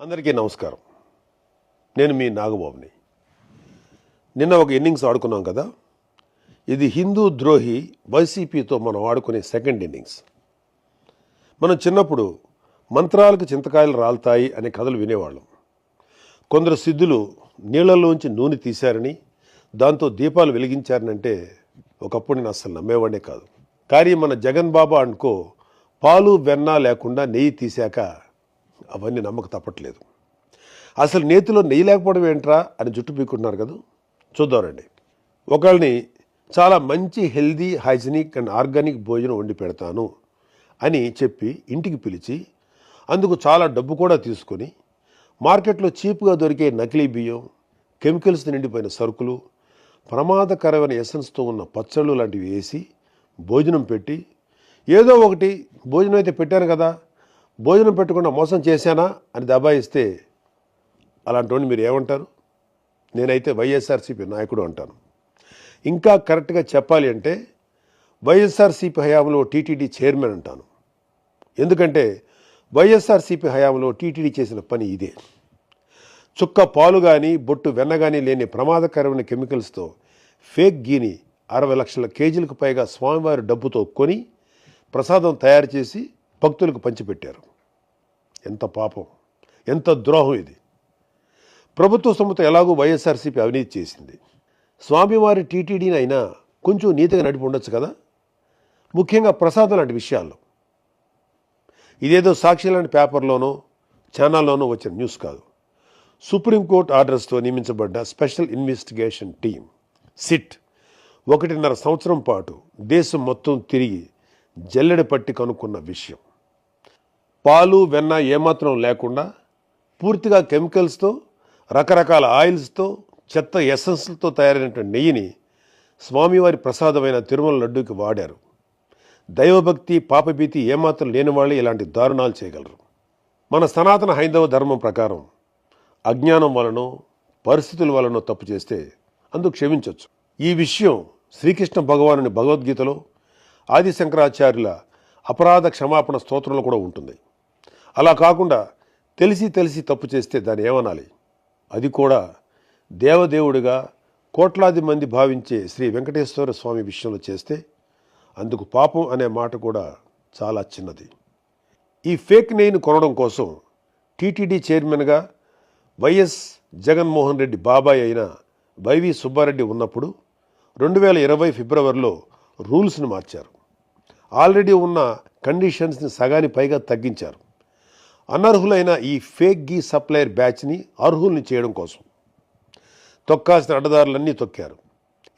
అందరికీ నమస్కారం. నేను మీ నాగబాబుని. నిన్న ఒక ఇన్నింగ్స్ ఆడుకున్నాం కదా. ఇది హిందూ ద్రోహి వైసీపీతో మనం ఆడుకునే సెకండ్ ఇన్నింగ్స్. మనం చిన్నప్పుడు మంత్రాలకు చింతకాయలు రాలుతాయి అనే కథలు వినేవాళ్ళం. కొందరు సిద్ధులు నీళ్లలోంచి నూనె తీశారని, దాంతో దీపాలు వెలిగించారనంటే ఒకప్పుడు నేను అస్సలు నమ్మేవాడే కాదు. కానీ మన జగన్ బాబా అనుకో పాలు వెన్న లేకుండా నెయ్యి తీశాక అవన్నీ నమ్మక తప్పట్లేదు. అసలు నేతిలో నెయ్యి లేకపోవడం ఏంట్రా అని జుట్టు పీక్కుంటున్నారు కదా. చూద్దామండి. ఒకళ్ళని చాలా మంచి హెల్దీ, హైజీనిక్ అండ్ ఆర్గానిక్ భోజనం వండి పెడతాను అని చెప్పి ఇంటికి పిలిచి అందుకు చాలా డబ్బు కూడా తీసుకొని మార్కెట్లో చీప్గా దొరికే నకిలీ బియ్యం, కెమికల్స్ నిండిపోయిన సరుకులు, ప్రమాదకరమైన ఎసెన్స్తో ఉన్న పచ్చళ్ళు లాంటివి వేసి భోజనం పెట్టి, ఏదో ఒకటి భోజనం అయితే పెట్టాను కదా, భోజనం పెట్టకుండా మోసం చేశానా అని దబాయిస్తే అలాంటి మీరు ఏమంటారు? నేనైతే వైఎస్ఆర్సీపీ నాయకుడు అంటాను. ఇంకా కరెక్ట్గా చెప్పాలి అంటే వైఎస్ఆర్సీపీ హయాంలో టీటీడీ చైర్మన్ అంటాను. ఎందుకంటే వైఎస్ఆర్సీపీ హయాంలో టీటీడీ చేసిన పని ఇదే. చుక్క పాలు కానీ బొట్టు వెన్న కానీ లేని ప్రమాదకరమైన కెమికల్స్తో ఫేక్ గీని 60 లక్షల కేజీలకు పైగా స్వామివారి డబ్బుతో కొని ప్రసాదం తయారు చేసి భక్తులకు పంచిపెట్టారు. ఎంత పాపం, ఎంత ద్రోహం ఇది. ప్రభుత్వ సొమ్ముతో ఎలాగూ వైఎస్ఆర్సీపీ అవినీతి చేసింది. స్వామివారి టీటీడీని అయినా కొంచెం నీతిగా నడిపి ఉండొచ్చు కదా, ముఖ్యంగా ప్రసాదం లాంటి విషయాల్లో. ఇదేదో సాక్షి లాంటి పేపర్లోనో ఛానల్లోనో వచ్చిన న్యూస్ కాదు. సుప్రీంకోర్టు ఆర్డర్స్తో నియమించబడ్డ స్పెషల్ ఇన్వెస్టిగేషన్ టీం సిట్ 1.5 సంవత్సరం పాటు దేశం మొత్తం తిరిగి జల్లెడ పట్టి కనుక్కున్న విషయం. పాలు వెన్న ఏమాత్రం లేకుండా పూర్తిగా కెమికల్స్తో, రకరకాల ఆయిల్స్తో, చెత్త ఎసెన్స్లతో తయారైనటువంటి నెయ్యిని స్వామివారి ప్రసాదమైన తిరుమల లడ్డూకి వాడారు. దైవభక్తి, పాపభీతి ఏమాత్రం లేని వాళ్ళే ఇలాంటి దారుణాలు చేయగలరు. మన సనాతన హైందవ ధర్మం ప్రకారం అజ్ఞానం వలనో పరిస్థితుల వలనో తప్పు చేస్తే అందుకు క్షమించవచ్చు. ఈ విషయం శ్రీకృష్ణ భగవానుని భగవద్గీతలో, ఆది శంకరాచార్యుల అపరాధ క్షమాపణ స్తోత్రంలో కూడా ఉంటుంది. అలా కాకుండా తెలిసి తప్పు చేస్తే దాన్ని ఏమనాలి? అది కూడా దేవదేవుడిగా కోట్లాది మంది భావించే శ్రీ వెంకటేశ్వర స్వామి విషయంలో చేస్తే అందుకు పాపం అనే మాట కూడా చాలా చిన్నది. ఈ ఫేక్ నెయ్యిని కొనడం కోసం టీటీడీ చైర్మన్గా వైఎస్ జగన్మోహన్ రెడ్డి బాబాయ్ అయిన వైవి సుబ్బారెడ్డి ఉన్నప్పుడు 2020 ఫిబ్రవరిలో రూల్స్ని మార్చారు. ఆల్రెడీ ఉన్న కండిషన్స్ని సగాని పైగా తగ్గించారు. అనర్హులైన ఈ ఫేక్ గీ సప్లయర్ బ్యాచ్ని అర్హుల్ని చేయడం కోసం తొక్కాల్సిన అడ్డదారులన్నీ తొక్కారు.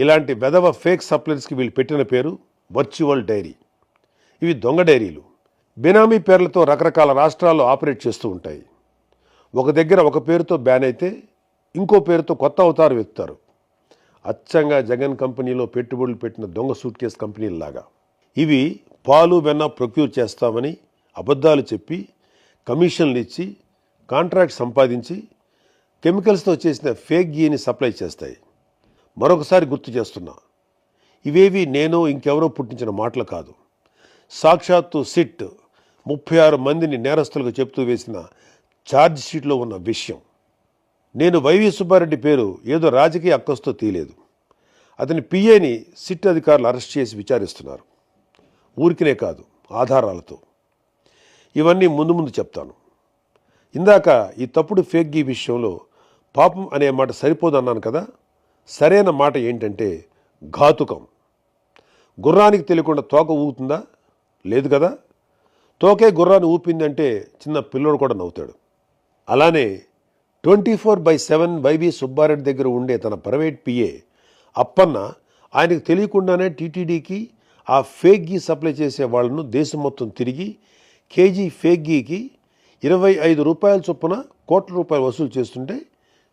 ఇలాంటి వెధవ ఫేక్ సప్లయర్స్కి వీళ్ళు పెట్టిన పేరు వర్చువల్ డైరీ. ఇవి దొంగ డైరీలు. బినామీ పేర్లతో రకరకాల రాష్ట్రాల్లో ఆపరేట్ చేస్తూ ఉంటాయి. ఒక దగ్గర ఒక పేరుతో బ్యాన్ అయితే ఇంకో పేరుతో కొత్త అవతారం ఎత్తుతారు. అచ్చంగా జగన్ కంపెనీలో పెట్టుబడులు పెట్టిన దొంగ సూట్ కేసు కంపెనీల్లాగా. ఇవి పాలు వెన్న ప్రొక్యూర్ చేస్తామని అబద్ధాలు చెప్పి కమిషన్లు ఇచ్చి కాంట్రాక్ట్ సంపాదించి కెమికల్స్తో చేసిన ఫేక్ గీని సప్లై చేస్తాయి. మరొకసారి గుర్తు చేస్తున్నా, ఇవేవి నేను ఇంకెవరో పుట్టించిన మాటలు కాదు. సాక్షాత్తు సిట్ 36 మందిని నేరస్తులకు చెప్తూ వేసిన ఛార్జ్ షీట్లో ఉన్న విషయం. నేను వైవి సుబ్బారెడ్డి పేరు ఏదో రాజకీయ అక్కస్తో తీయలేదు. అతని పిఏని సిట్ అధికారులు అరెస్ట్ చేసి విచారిస్తున్నారు. ఊరికినే కాదు, ఆధారాలతో. ఇవన్నీ ముందు చెప్తాను. ఇందాక ఈ తప్పుడు ఫేక్ గీ విషయంలో పాపం అనే మాట సరిపోదన్నాను కదా. సరైన మాట ఏంటంటే ఘాతుకం. గుర్రానికి తెలియకుండా తోక ఊగుతుందా? లేదు కదా. తోకే గుర్రాన్ని ఊపిందంటే చిన్న పిల్లోడు కూడా నవ్వుతాడు. అలానే 24/7 వైవి సుబ్బారెడ్డి దగ్గర ఉండే తన ప్రైవేట్ పిఏ అప్పన్న ఆయనకు తెలియకుండానే టీటీడీకి ఆ ఫేక్ గీ సప్లై చేసే వాళ్ళను దేశం మొత్తం తిరిగి కేజీ ఫేక్ గీకి 25 రూపాయల చొప్పున కోట్ల రూపాయలు వసూలు చేస్తుంటే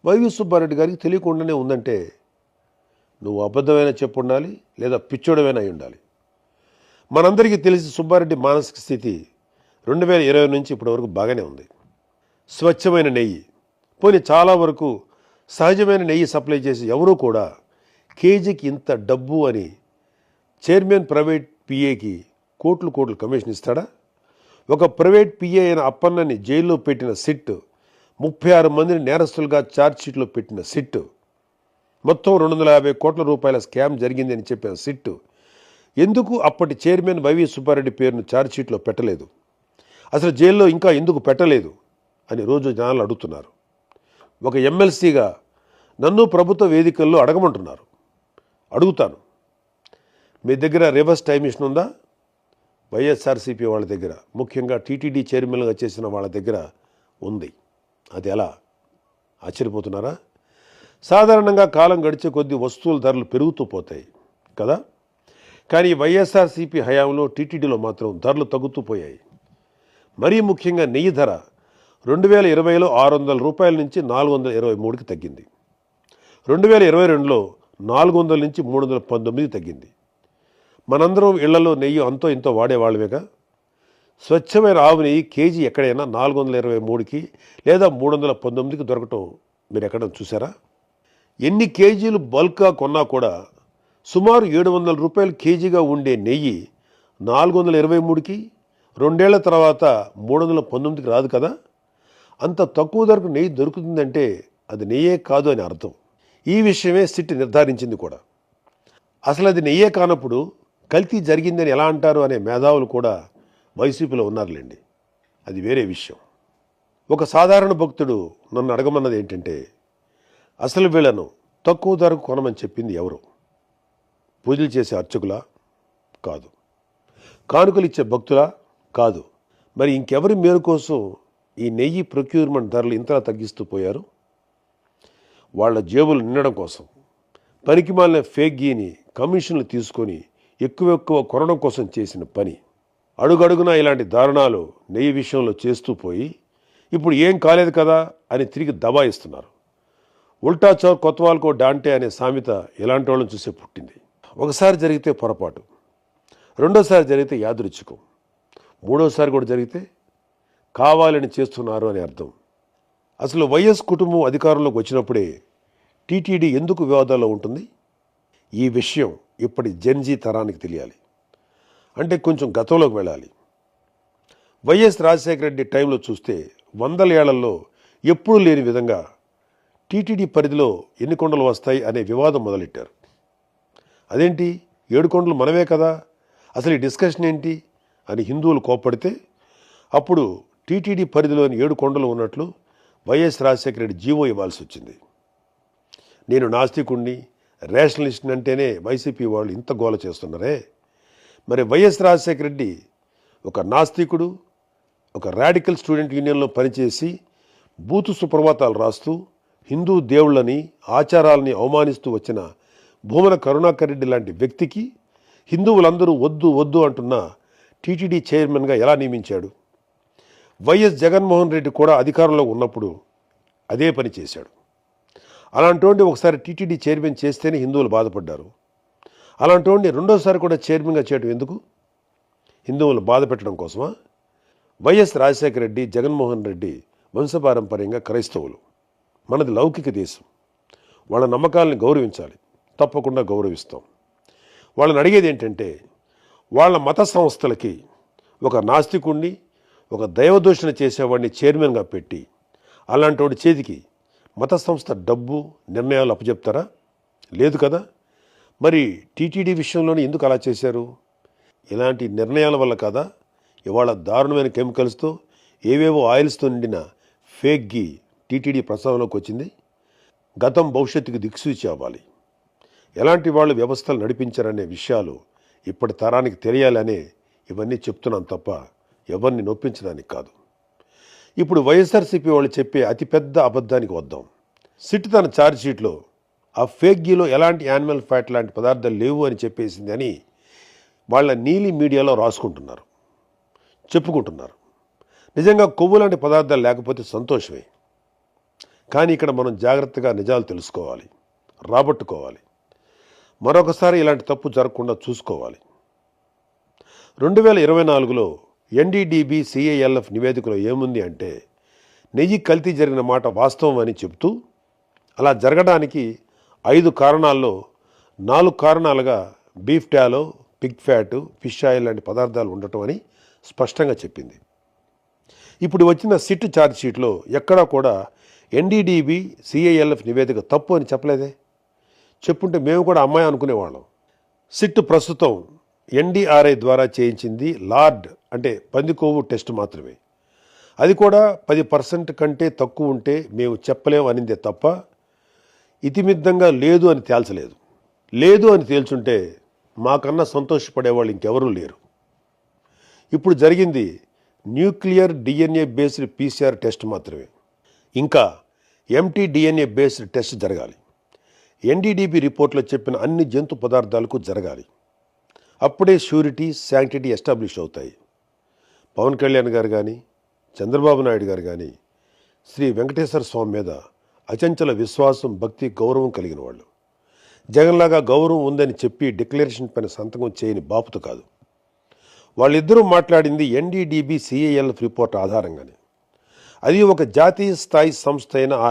వైవి సుబ్బారెడ్డి గారికి తెలియకుండానే ఉందంటే నువ్వు అబద్ధమైనా చెప్పు ఉండాలి, లేదా పిచ్చోడమైనా అయి ఉండాలి. మనందరికీ తెలిసి సుబ్బారెడ్డి మానసిక స్థితి 2020 నుంచి ఇప్పటి వరకు బాగానే ఉంది. స్వచ్ఛమైన నెయ్యి, పోనీ చాలా వరకు సహజమైన నెయ్యి సప్లై చేసి ఎవరూ కూడా కేజీకి ఇంత డబ్బు అని చైర్మన్ ప్రైవేట్ పిఏకి కోట్లు కమిషన్ ఇస్తాడా? ఒక ప్రైవేట్ పిఏ అయిన అప్పన్నని జైల్లో పెట్టిన సిట్ 36 మందిని నేరస్తులుగా ఛార్జ్షీట్లో పెట్టిన సిట్, మొత్తం 250 కోట్ల రూపాయల స్కామ్ జరిగిందని చెప్పిన సిట్ ఎందుకు అప్పటి చైర్మన్ వైవి సుబ్బారెడ్డి పేరును ఛార్జ్షీట్లో పెట్టలేదు, అసలు జైల్లో ఇంకా ఎందుకు పెట్టలేదు అని రోజు జనాలు అడుగుతున్నారు. ఒక ఎమ్మెల్సీగా నన్ను ప్రభుత్వ వేదికల్లో అడగమంటున్నారు. అడుగుతాను, మీ దగ్గర రివర్స్ టైం మిషన్ ఉందా? వైఎస్ఆర్సీపీ వాళ్ళ దగ్గర, ముఖ్యంగా టీటీడీ చైర్మన్గా చేసిన వాళ్ళ దగ్గర ఉంది. అది ఎలా? ఆశ్చర్యపోతున్నారా? సాధారణంగా కాలం గడిచే కొద్దీ వస్తువుల ధరలు పెరుగుతూ పోతాయి కదా, కానీ వైఎస్ఆర్సీపీ హయాంలో టీటీడీలో మాత్రం ధరలు తగ్గుతూ పోయాయి. మరీ ముఖ్యంగా నెయ్యి ధర 2020లో 600 రూపాయల నుంచి 423కి తగ్గింది. 2022లో 400 నుంచి 319కి తగ్గింది. మనందరం ఇళ్లలో నెయ్యి అంతో ఇంతో వాడేవాళ్ళమేగా. స్వచ్ఛమైన ఆవు నెయ్యి కేజీ ఎక్కడైనా 423కి లేదా 319కి దొరకటం మీరు ఎక్కడ చూసారా? ఎన్ని కేజీలు బల్క్గా కొన్నా కూడా సుమారు 700 రూపాయలు కేజీగా ఉండే నెయ్యి 423కి, 2 ఏళ్ల తర్వాత 319కి రాదు కదా. అంత తక్కువ ధరకు నెయ్యి దొరుకుతుందంటే అది నెయ్యే కాదు అని అర్థం. ఈ విషయమే సిట్ నిర్ధారించింది కూడా. అసలు అది నెయ్యే కానప్పుడు కల్తీ జరిగిందని ఎలా అంటారు అనే మేధావులు కూడా వైసీపీలో ఉన్నారులేండి. అది వేరే విషయం. ఒక సాధారణ భక్తుడు నన్ను అడగమన్నది ఏంటంటే, అసలు వీళ్ళను తక్కువ ధరకు కొనమని చెప్పింది ఎవరు? పూజలు చేసే అర్చకులా? కాదు. కానుకలు ఇచ్చే భక్తులా? కాదు. మరి ఇంకెవరి మేలు కోసం ఈ నెయ్యి ప్రొక్యూర్మెంట్ ధరలు ఇంతలా తగ్గిస్తూ పోయారు? వాళ్ళ జేబులు నిండడం కోసం, పనికిమాలిన ఫేక్ గీని కమిషన్లు తీసుకొని ఎక్కువ కొనడం కోసం చేసిన పని. అడుగడుగునా ఇలాంటి దారుణాలు నెయ్యి విషయంలో చేస్తూ పోయి ఇప్పుడు ఏం కాలేదు కదా అని తిరిగి దబాయిస్తున్నారు. ఉల్టా చౌర్ కొత్వాల్కో డాంటే అనే సామెత ఇలాంటి వాళ్ళని చూసే పుట్టింది. ఒకసారి జరిగితే పొరపాటు, రెండోసారి జరిగితే యాదృచ్ఛికం, మూడోసారి కూడా జరిగితే కావాలని చేస్తున్నారు అని అర్థం. అసలు వైఎస్ కుటుంబం అధికారంలోకి వచ్చినప్పుడే టీటీడీ ఎందుకు వివాదాల్లో ఉంటుంది? ఈ విషయం ఇప్పటి జెన్జీ తరానికి తెలియాలి. అంటే కొంచెం గతంలోకి వెళ్ళాలి. వైఎస్ రాజశేఖర రెడ్డి టైంలో చూస్తే 100 ఏళ్లలో ఎప్పుడూ లేని విధంగా టీటీడీ పరిధిలో ఎన్ని కొండలు వస్తాయి అనే వివాదం మొదలెట్టారు. అదేంటి, 7 కొండలు మనమే కదా, అసలు ఈ డిస్కషన్ ఏంటి అని హిందువులు కోప్పడితే అప్పుడు టీటీడీ పరిధిలోని 7 కొండలు ఉన్నట్లు వైఎస్ రాజశేఖర రెడ్డి జీవో ఇవ్వాల్సి వచ్చింది. నేను నాస్తికుణ్ణి, రేషనలిస్ట్ అంటేనే వైసీపీ వాళ్ళు ఇంత గోల చేస్తున్నారే. మరి వైఎస్ రాజశేఖర రెడ్డి ఒక నాస్తికుడు, ఒక రాడికల్ స్టూడెంట్ యూనియన్లో పనిచేసి బూతు సుప్రభాతాలు రాస్తూ హిందూ దేవుళ్ళని, ఆచారాలని అవమానిస్తూ వచ్చిన భూమన కరుణాకర్ రెడ్డి లాంటి వ్యక్తికి హిందువులందరూ వద్దు వద్దు అంటున్న టీటీడీ చైర్మన్గా ఎలా నియమించాడు? వైఎస్ జగన్మోహన్ రెడ్డి కూడా అధికారంలో ఉన్నప్పుడు అదే పని చేశాడు. అలాంటి ఒకసారి టీటీడీ చైర్మన్ చేస్తేనే హిందువులు బాధపడ్డారు. అలాంటి రెండోసారి కూడా చైర్మన్గా చేయడం ఎందుకు? హిందువులను బాధ పెట్టడం కోసమా? వైఎస్ రాజశేఖర రెడ్డి, జగన్మోహన్ రెడ్డి వంశపారంపర్యంగా క్రైస్తవులు. మనది లౌకిక దేశం. వాళ్ళ నమ్మకాలని గౌరవించాలి, తప్పకుండా గౌరవిస్తాం. వాళ్ళని అడిగేది ఏంటంటే, వాళ్ళ మత సంస్థలకి ఒక నాస్తికుణ్ణి, ఒక దైవదూషణ చేసేవాడిని చైర్మన్గా పెట్టి అలాంటి వాడి చేతికి మత సంస్థ డబ్బు, నిర్ణయాలు అప్పచెప్తారా? లేదు కదా. మరి టీటీడీ విషయంలోనే ఎందుకు అలా చేశారు? ఇలాంటి నిర్ణయాల వల్ల కదా ఇవాళ దారుణమైన కెమికల్స్తో, ఏవేవో ఆయిల్స్తో నిండిన ఫేక్ గీ టీటీడీ ప్రస్తావనలోకి వచ్చింది. గతం భవిష్యత్తుకు దిక్సూచి అవ్వాలి. ఎలాంటి వాళ్ళు వ్యవస్థలు నడిపించారనే విషయాలు ఇప్పటి తరానికి తెలియాలనే ఇవన్నీ చెప్తున్నాను తప్ప ఎవరిని నొప్పించడానికి కాదు. ఇప్పుడు వైఎస్ఆర్సీపీ వాళ్ళు చెప్పే అతిపెద్ద అబద్ధానికి వద్దాం. సిట్ తన ఛార్జ్షీట్లో ఆ ఫేక్ గీలో ఎలాంటి యానిమల్ ఫ్యాట్ లాంటి పదార్థాలు లేవు అని చెప్పేసింది అని వాళ్ళ నీలి మీడియాలో రాసుకుంటున్నారు, చెప్పుకుంటున్నారు. నిజంగా కొవ్వు లాంటి పదార్థాలు లేకపోతే సంతోషమే. కానీ ఇక్కడ మనం జాగ్రత్తగా నిజాలు తెలుసుకోవాలి, రాబట్టుకోవాలి. మరొకసారి ఇలాంటి తప్పు జరగకుండా చూసుకోవాలి. 2024లో ఎన్డీడీబీ సిఐఎల్ఎఫ్ నివేదికలో ఏముంది అంటే, నెయ్యి కల్తీ జరిగిన మాట వాస్తవం అని చెబుతూ అలా జరగడానికి 5 కారణాల్లో 4 కారణాలుగా beef tallow, pig fat, fish oil లాంటి పదార్థాలు ఉండటం అని స్పష్టంగా చెప్పింది. ఇప్పుడు వచ్చిన సిట్ ఛార్జ్ షీట్లో ఎక్కడా కూడా ఎన్డీడీబీ సిఐఎల్ఎఫ్ నివేదిక తప్పు అని చెప్పలేదే. చెప్పుంటే మేము కూడా అమ్మాయి అనుకునేవాళ్ళం. సిట్ ప్రస్తుతం ఎన్డీఆర్ఐ ద్వారా చేయించింది లార్డ్ అంటే పందికొవ్వు టెస్ట్ మాత్రమే. అది కూడా 10% కంటే తక్కువ ఉంటే మేము చెప్పలేం అనిందే తప్ప ఇతిమిద్దంగా లేదు అని తేల్చలేదు. లేదు అని తేల్చుంటే మాకన్నా సంతోషపడేవాళ్ళు ఇంకెవరూ లేరు. ఇప్పుడు జరిగింది nuclear DNA based PCR test మాత్రమే. ఇంకా ఎంటీ డిఎన్ఏ బేస్డ్ టెస్ట్ జరగాలి. ఎన్డీడీబీ రిపోర్ట్లో చెప్పిన అన్ని జంతు పదార్థాలకు జరగాలి. అప్పుడే ష్యూరిటీ శాంక్టిటీ ఎస్టాబ్లిష్ అవుతాయి. పవన్ కళ్యాణ్ గారు కానీ చంద్రబాబు నాయుడు గారు కానీ శ్రీ వెంకటేశ్వర స్వామి మీద అచంచల విశ్వాసం, భక్తి, గౌరవం కలిగిన వాళ్ళు. జగన్లాగా గౌరవం ఉందని చెప్పి డిక్లరేషన్ పైన సంతకం చేయని బాపుతు కాదు. వాళ్ళిద్దరూ మాట్లాడింది ఎన్డీడీబీ సిఐఎల్ఎఫ్ రిపోర్ట్ ఆధారంగానే. అది ఒక జాతీయ స్థాయి సంస్థ అయిన ఆ